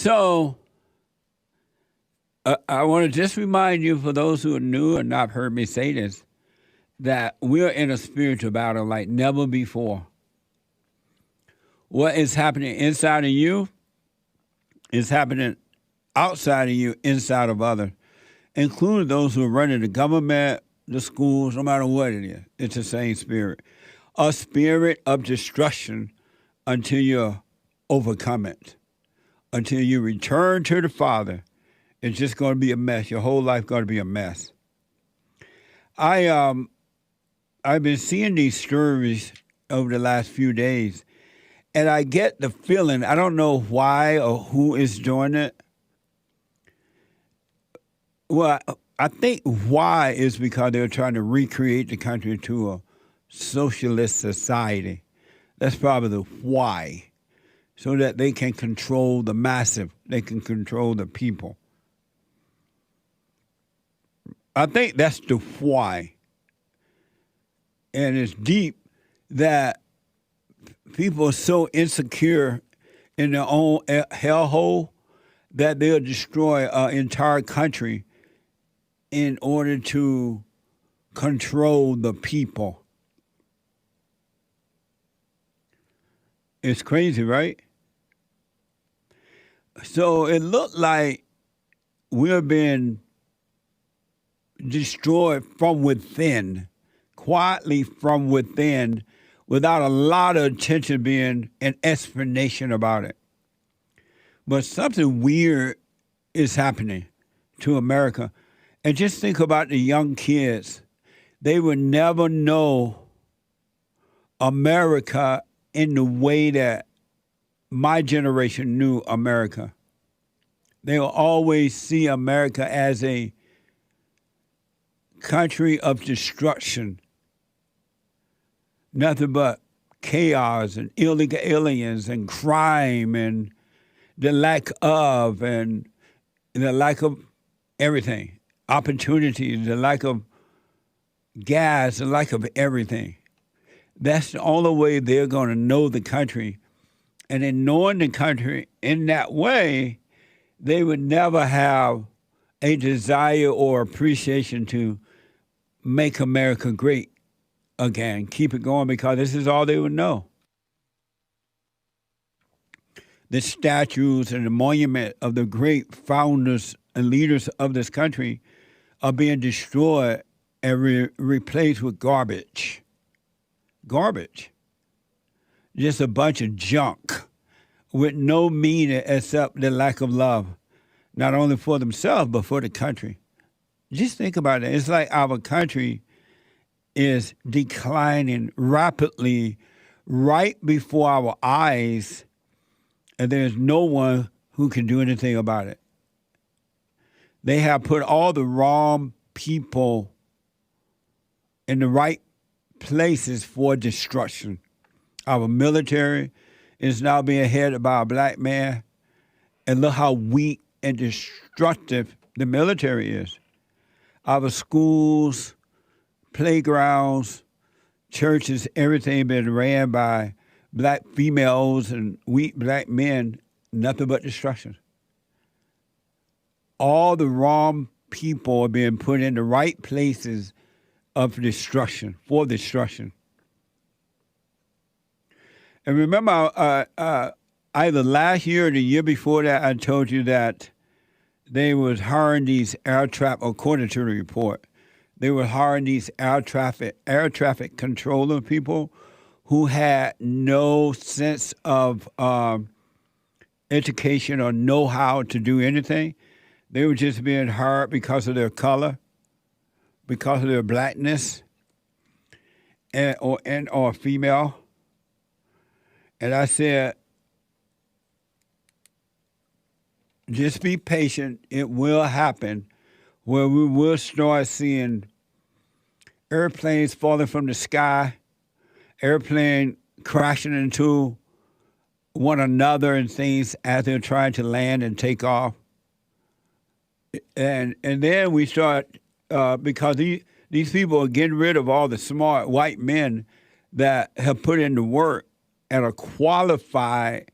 So I want to just remind you, for those who are new and not heard me say this, that we're in a spiritual battle like never before. What is happening inside of you is happening outside of you, inside of others, including those who are running the government, the schools, no matter what it is. It's the same spirit. A spirit of destruction until you overcome it. Until you return to the Father, it's just going to be a mess. Your whole life going to be a mess. I've been seeing these stories over the last few days, and I get the feeling, I don't know why or who is doing it. Well, I think why is because they're trying to recreate the country to a socialist society. That's probably the why. So that they can control the massive. They can control the people. I think that's the why. And it's deep that people are so insecure in their own hellhole that they'll destroy an entire country in order to control the people. It's crazy, right? So it looked like we're being destroyed from within, quietly from within, without a lot of attention being an explanation about it. But something weird is happening to America. And just think about the young kids. They would never know America in the way that my generation knew America. They will always see America as a country of destruction. Nothing but chaos and illegal aliens and crime and the lack of everything. Opportunities, the lack of gas, the lack of everything. That's the only way they're going to know the country. And in knowing the country in that way, they would never have a desire or appreciation to make America great again, keep it going, because this is all they would know. The statues and the monument of the great founders and leaders of this country are being destroyed and replaced with garbage. Garbage. Just a bunch of junk with no meaning except the lack of love, not only for themselves, but for the country. Just think about it. It's like our country is declining rapidly right before our eyes, and there's no one who can do anything about it. They have put all the wrong people in the right places for destruction. Our military is now being headed by a black man, and look how weak and destructive the military is. Our schools, playgrounds, churches, everything been ran by black females and weak black men, nothing but destruction. All the wrong people are being put in the right places of destruction, for destruction. And remember, either last year or the year before that, I told you that they was hiring these air traffic, according to the report, they were hiring these air traffic controller people who had no sense of education or know-how to do anything. They were just being hired because of their color, because of their blackness, or female. And I said, just be patient. It will happen where we will start seeing airplanes falling from the sky, airplane crashing into one another and things as they're trying to land and take off. And then we start, because these people are getting rid of all the smart white men that have put in the work and are qualified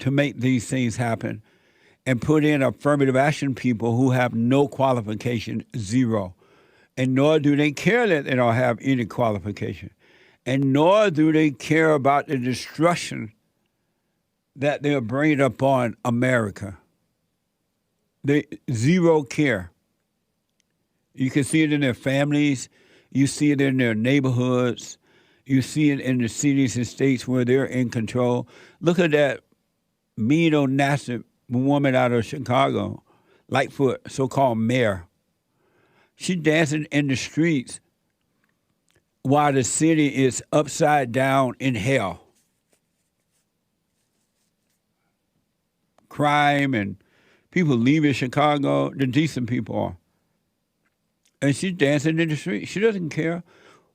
to make these things happen and put in affirmative action people who have no qualification, zero. And nor do they care that they don't have any qualification. And nor do they care about the destruction that they're bringing upon America. They zero care. You can see it in their families. You see it in their neighborhoods. You see it in the cities and states where they're in control. Look at that mean old nasty woman out of Chicago, Lightfoot, so-called mayor. She's dancing in the streets while the city is upside down in hell. Crime and people leaving Chicago, the decent people are. And she's dancing in the street. She doesn't care.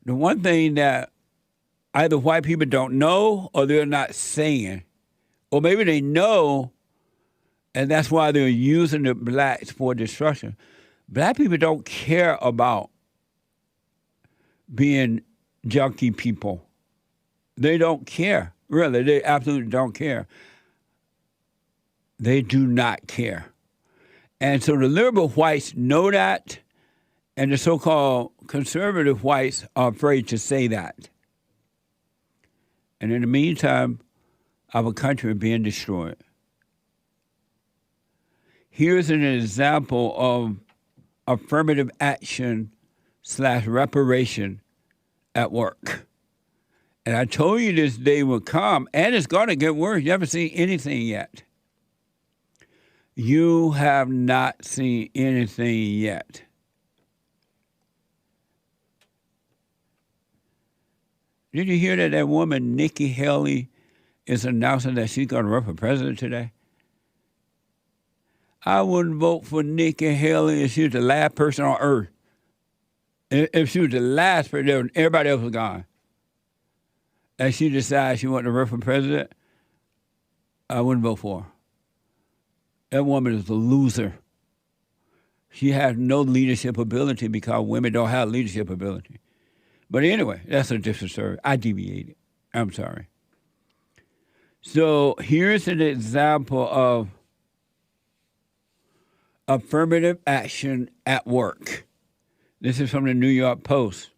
The one thing that either white people don't know or they're not saying, or maybe they know, and that's why they're using the blacks for destruction. Black people don't care about being junkie people. They don't care. Really, they absolutely don't care. They do not care. And so the liberal whites know that, and the so-called conservative whites are afraid to say that. And in the meantime, our country is being destroyed. Here's an example of affirmative action / reparation at work. And I told you this day would come, and it's going to get worse. You haven't seen anything yet. You have not seen anything yet. Did you hear that that woman, Nikki Haley, is announcing that she's going to run for president today? I wouldn't vote for Nikki Haley if she was the last person on earth. If she was the last person, everybody else was gone. And she decides she wanted to run for president, I wouldn't vote for her. That woman is a loser. She has no leadership ability because women don't have leadership ability. But anyway, that's a different story. I deviated. I'm sorry. So here's an example of affirmative action at work. This is from the New York Post.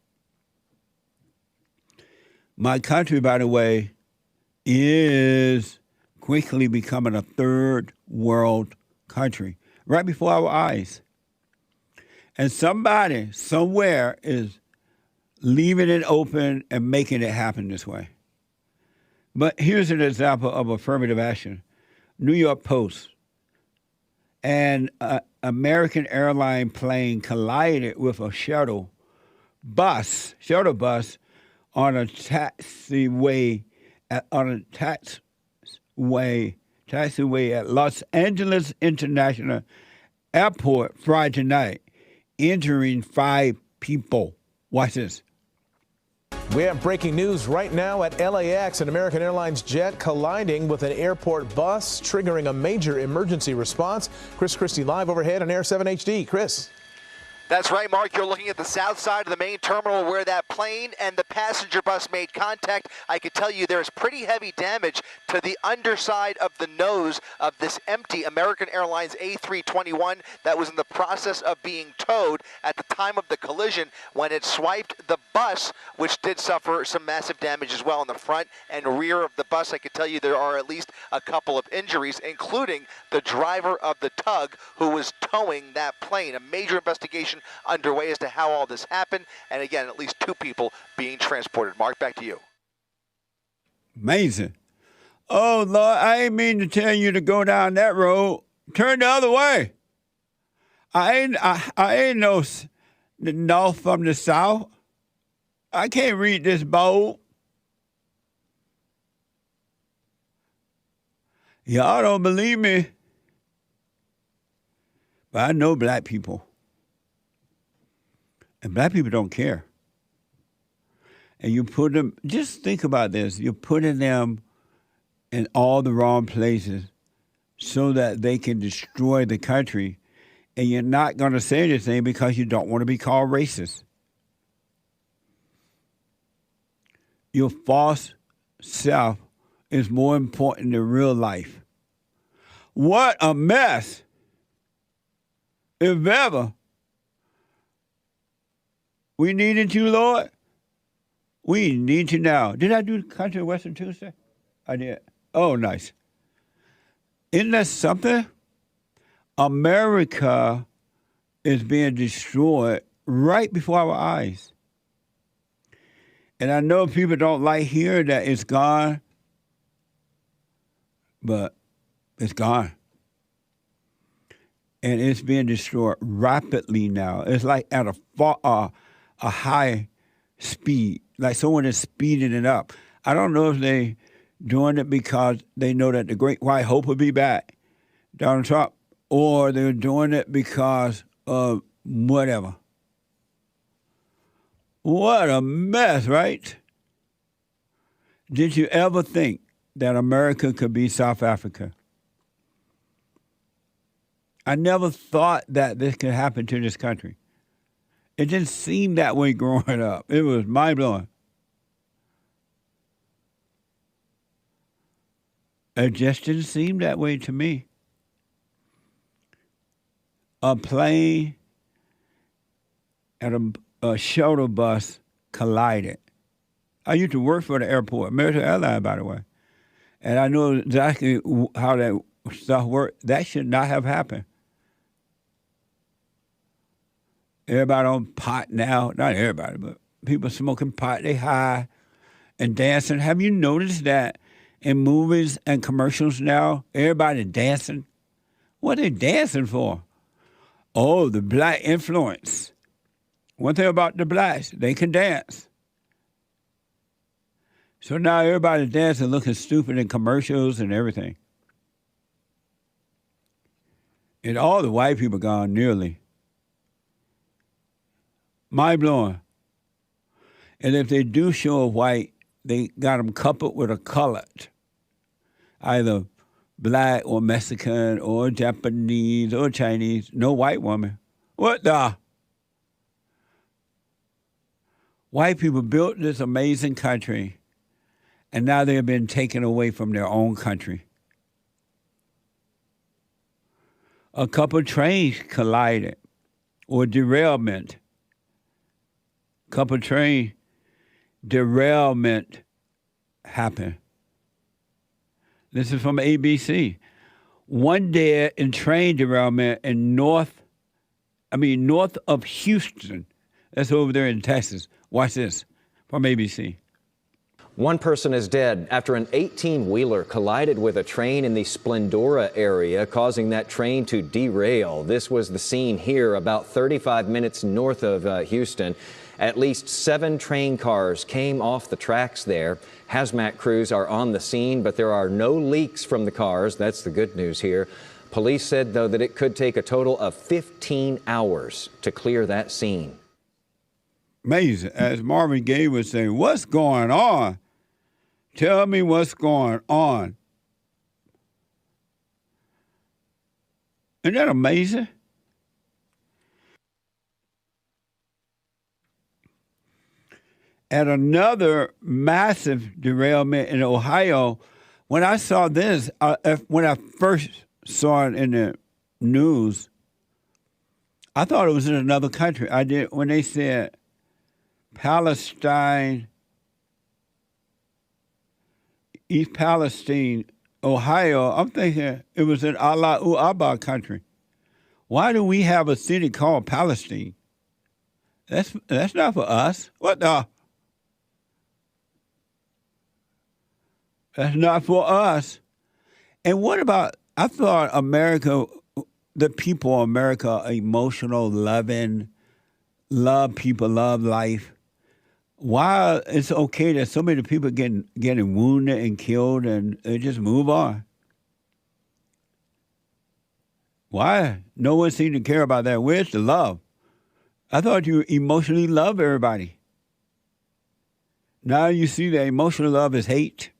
My country, by the way, is quickly becoming a third world country right before our eyes. And somebody somewhere is leaving it open and making it happen this way. But here's an example of affirmative action. New York Post. An American airline plane collided with a shuttle bus on a taxiway at Los Angeles International Airport Friday night, injuring 5 people. Watch this. We have breaking news right now at LAX. An American Airlines jet colliding with an airport bus, triggering a major emergency response. Chris Christie live overhead on Air 7 HD. Chris. That's right, Mark. You're looking at the south side of the main terminal where that plane and the passenger bus made contact. I can tell you there's pretty heavy damage to the underside of the nose of this empty American Airlines A321 that was in the process of being towed at the time of the collision when it swiped the bus, which did suffer some massive damage as well in the front and rear of the bus. I can tell you there are at least a couple of injuries, including the driver of the tug who was towing that plane. A major investigation underway as to how all this happened, and again, at least 2 people being transported. Mark, back to you. Amazing. Oh, Lord, I ain't mean to tell you to go down that road. Turn the other way. I ain't no the north from the south. I can't read this bold. Y'all don't believe me, but I know black people. And black people don't care. And you put them, just think about this, you're putting them in all the wrong places so that they can destroy the country, and you're not going to say anything because you don't want to be called racist. Your false self is more important than real life. What a mess. If ever we needed you, Lord, we need you now. Did I do Country Western Tuesday? I did. Oh, nice. Isn't that something? America is being destroyed right before our eyes. And I know people don't like hearing that it's gone, but it's gone. And it's being destroyed rapidly now. It's like at a high speed, like someone is speeding it up. I don't know if they doing it because they know that the great white hope will be back, Donald Trump, or they're doing it because of whatever. What a mess, right? Did you ever think that America could be South Africa? I never thought that this could happen to this country. It didn't seem that way growing up. It was mind-blowing. It just didn't seem that way to me. A plane and a shuttle bus collided. I used to work for the airport, American Airlines, by the way. And I know exactly how that stuff worked. That should not have happened. Everybody on pot now. Not everybody, but people smoking pot. They high and dancing. Have you noticed that in movies and commercials now, everybody dancing? What are they dancing for? Oh, the black influence. One thing about the blacks, they can dance. So now everybody's dancing, looking stupid in commercials and everything. And all the white people gone nearly. Mind-blowing. And if they do show a white, they got them coupled with a colored, either black or Mexican or Japanese or Chinese. No white woman. What the? White people built this amazing country, and now they have been taken away from their own country. A couple trains collided or derailment. Couple train derailment happened. This is from ABC. One dead in train derailment in north of Houston. That's over there in Texas. Watch this from ABC. One person is dead after an 18-wheeler collided with a train in the Splendora area, causing that train to derail. This was the scene here about 35 minutes north of Houston. At least 7 train cars came off the tracks there. Hazmat crews are on the scene, but there are no leaks from the cars. That's the good news here. Police said, though, that it could take a total of 15 hours to clear that scene. Amazing. As Marvin Gaye was saying, what's going on? Tell me what's going on. Isn't that amazing? At another massive derailment in Ohio, when I saw this, when I first saw it in the news, I thought it was in another country. I did when they said Palestine, East Palestine, Ohio. I'm thinking it was in Allahu Akbar country. Why do we have a city called Palestine? That's not for us. What the? That's not for us. And what about, I thought America, the people of America are emotional, loving, love people, love life. Why it's okay that so many people getting wounded and killed and they just move on? Why? No one seemed to care about that. Where's the love? I thought you emotionally love everybody. Now you see that emotional love is hate.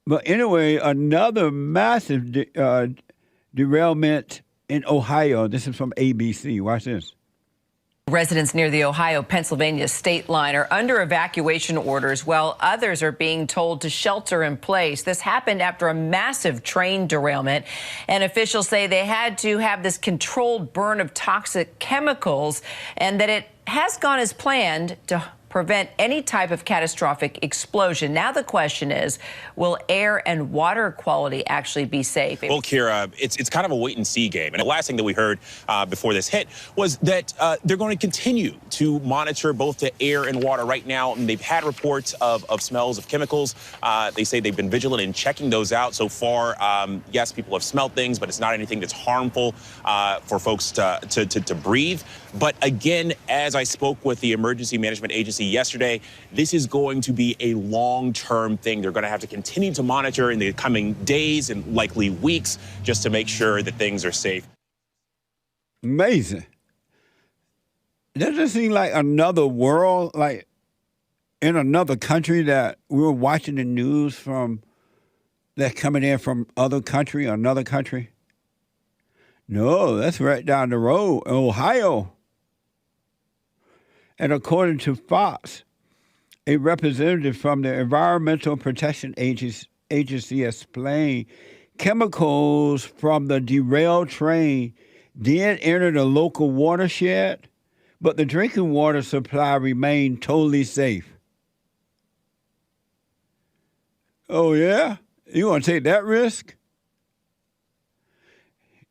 But anyway, another massive derailment in Ohio. This is from ABC. Watch this. Residents near the Ohio-Pennsylvania state line are under evacuation orders while others are being told to shelter in place. This happened after a massive train derailment, and officials say they had to have this controlled burn of toxic chemicals and that it has gone as planned to prevent any type of catastrophic explosion. Now the question is, will air and water quality actually be safe? Well, Kira, it's kind of a wait-and-see game. And the last thing that we heard before this hit was that they're going to continue to monitor both the air and water right now. And they've had reports of smells of chemicals. They say they've been vigilant in checking those out. So far, yes, people have smelled things, but it's not anything that's harmful for folks to breathe. But again, as I spoke with the Emergency Management Agency yesterday, this is going to be a long-term thing. They're going to have to continue to monitor in the coming days and likely weeks just to make sure that things are safe. Amazing. Doesn't it seem like another world, like in another country that we were watching the news from that's coming in from other country, another country? No, that's right down the road, Ohio. And according to Fox, a representative from the Environmental Protection Agency explained chemicals from the derailed train did enter the local watershed, but the drinking water supply remained totally safe. Oh, yeah? You want to take that risk?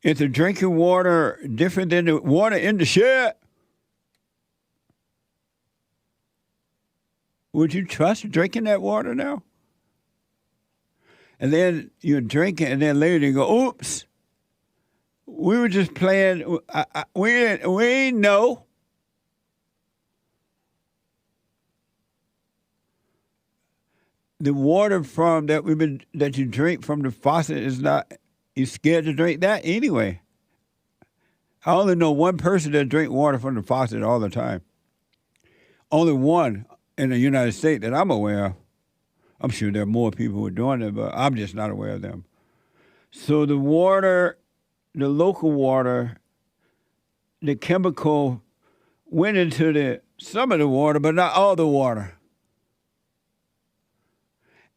Is the drinking water different than the water in the shed? Would you trust drinking that water now? And then you drink it, and then later you go, oops, we were just playing, we ain't know. The water from that you drink from the faucet is not, you're scared to drink that anyway. I only know one person that drink water from the faucet all the time. Only one in the United States that I'm aware of. I'm sure there are more people who are doing it, but I'm just not aware of them. So the water, the local water, the chemical went into some of the water, but not all the water.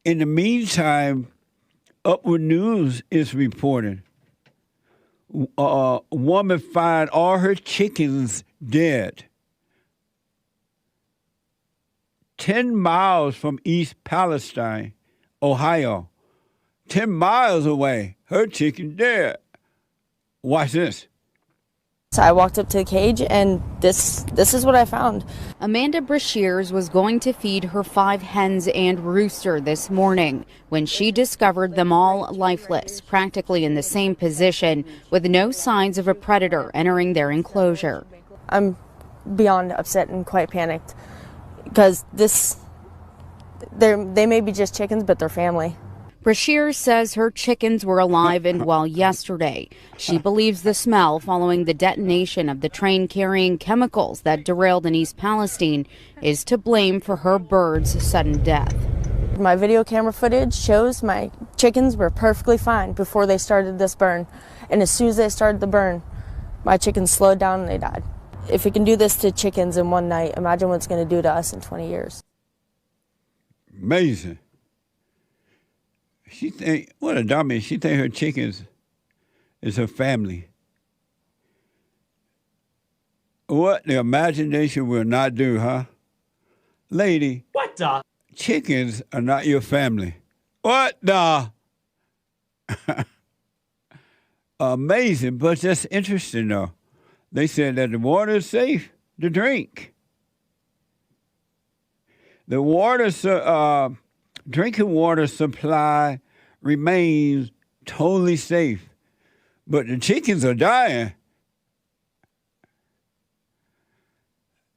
In the meantime, Upward News is reporting a woman found all her chickens dead 10 miles from East Palestine, Ohio. 10 miles away, her chicken dead. Watch this. So I walked up to the cage, and this is what I found. Amanda Brashears was going to feed her 5 hens and rooster this morning when she discovered them all lifeless, practically in the same position, with no signs of a predator entering their enclosure. I'm beyond upset and quite panicked because they may be just chickens, but they're family. Brashears says her chickens were alive and well yesterday. She believes the smell following the detonation of the train carrying chemicals that derailed in East Palestine is to blame for her birds' sudden death. My video camera footage shows my chickens were perfectly fine before they started this burn. And as soon as they started the burn, my chickens slowed down and they died. If it can do this to chickens in one night, imagine what it's going to do to us in 20 years. Amazing. She think, what a dummy. She think her chickens is her family. What the imagination will not do, huh? Lady. What the? Chickens are not your family. What the? Amazing, but just interesting though. They said that the water is safe to drink. The water, drinking water supply remains totally safe, but the chickens are dying.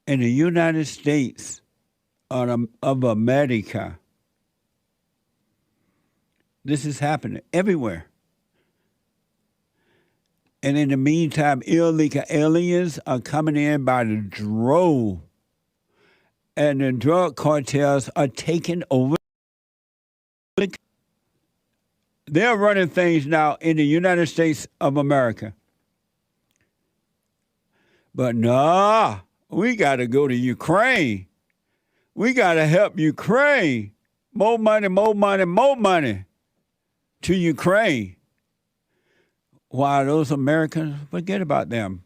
In the United States of America, this is happening everywhere. And in the meantime, illegal aliens are coming in by the drove. And the drug cartels are taking over. They're running things now in the United States of America. But nah, We got to go to Ukraine. We got to help Ukraine. More money, more money, more money to Ukraine. Why those Americans, forget about them.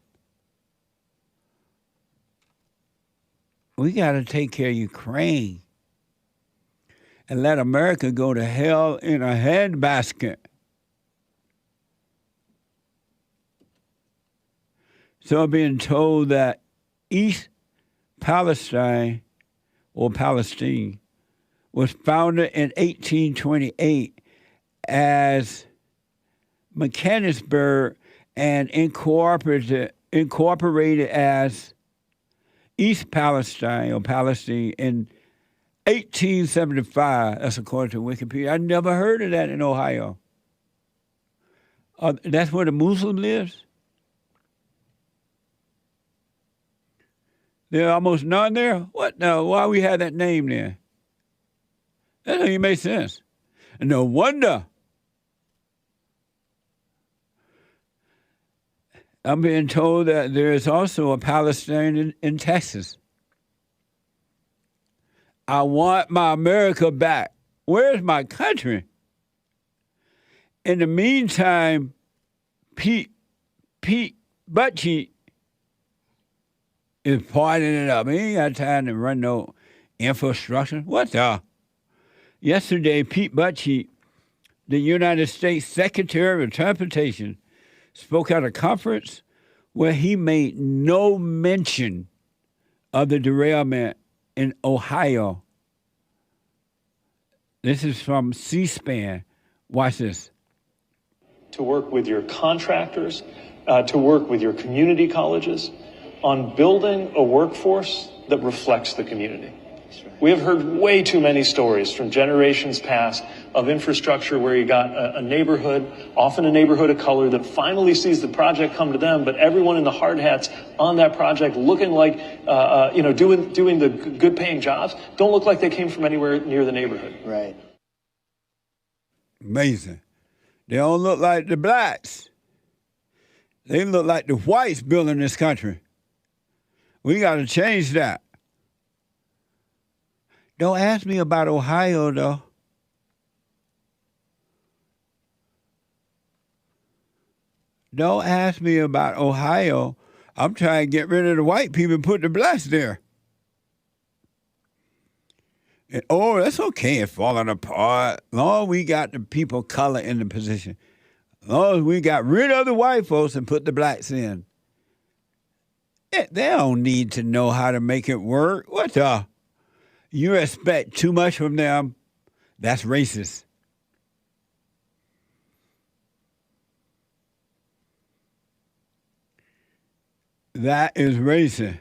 We got to take care of Ukraine and let America go to hell in a handbasket. So I'm being told that East Palestine, or Palestine, was founded in 1828 as Mechanicsburg and incorporated as East Palestine, or Palestine, in 1875. That's according to Wikipedia. I never heard of that in Ohio. That's where the Muslim lives? There are almost none there? What now? Why we have that name there? That doesn't even make sense. And no wonder. I'm being told that there is also a Palestine in Texas. I want my America back. Where's my country? In the meantime, Pete Buttigieg is partying it up. He ain't got time to run no infrastructure. What the? Yesterday, Pete Buttigieg, the United States Secretary of Transportation, spoke at a conference where he made no mention of the derailment in Ohio. This is from C-SPAN. Watch this. To work with your contractors, to work with your community colleges on building a workforce that reflects the community. We have heard way too many stories from generations past of infrastructure where you got a neighborhood, often a neighborhood of color, that finally sees the project come to them, but everyone in the hard hats on that project looking like, doing the good paying jobs, don't look like they came from anywhere near the neighborhood. Right. Amazing. They don't look like the blacks. They look like the whites building this country. We got to change that. Don't ask me about Ohio, though. Don't ask me about Ohio. I'm trying to get rid of the white people and put the blacks there. And, that's okay. It's falling apart. As long as we got the people of color in the position. As long as we got rid of the white folks and put the blacks in. They don't need to know how to make it work. What the? You expect too much from them, that's racist. That is racist.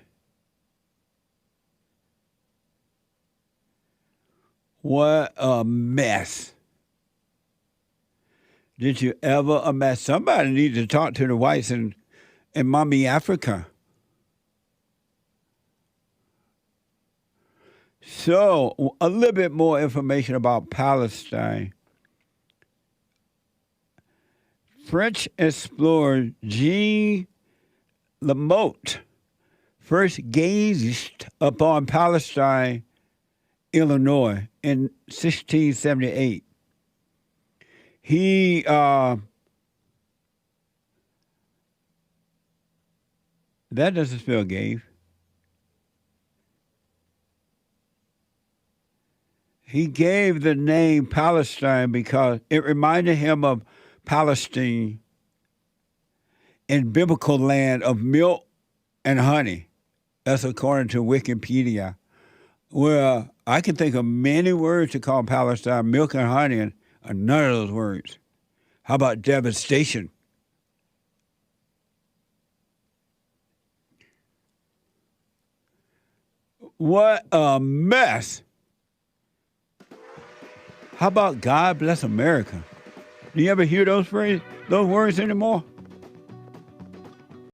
What a mess. Did you ever imagine? Somebody needs to talk to the whites in Mommy Africa. So, a little bit more information about Palestine. French explorer Jean Lamotte first gazed upon Palestine, Illinois, in 1678. That doesn't spell gave. He gave the name Palestine because it reminded him of Palestine, in biblical land of milk and honey. That's according to Wikipedia. Well, I can think of many words to call Palestine, milk and honey, and none of those words. How about devastation? What a mess. How about God bless America? Do you ever hear those words anymore?